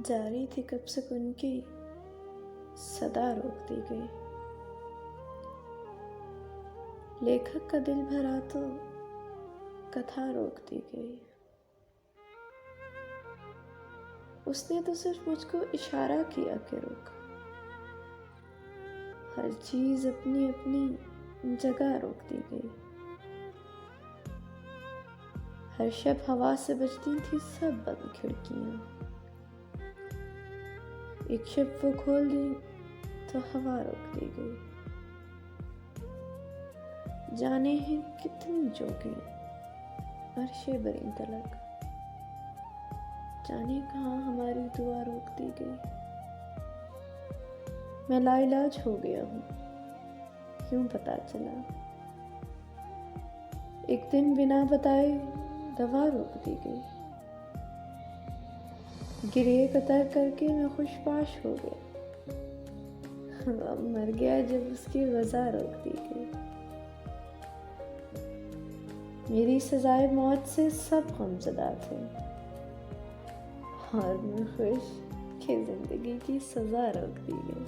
जारी थी कब से उनकी सदा रोक दी गई। लेखक का दिल भरा तो कथा रोक दी गई। उसने तो सिर्फ मुझको इशारा किया कि रुक। हर चीज अपनी अपनी जगह रोक दी गई। हर शब हवा से बजती थी सब बंद खिड़कियां। एक शब वो खोल दी तो हवा रोक दी गई। जाने हैं कितनी जोगी अर्शे बरी तलक, जाने कहाँ हमारी दुआ रोक दी गई। मैं लाइलाज हो गया हूँ, क्यों पता चला। एक दिन बिना बताए दवा रोक दी गई। गिरिए कतर करके मैं खुशबाश हो गया। अब मर गया जब उसकी वजह रोक दी गई। मेरी सजाए मौत से सब गमज़दा थे और मैं खुश कि जिंदगी की सजा रोक दी गई।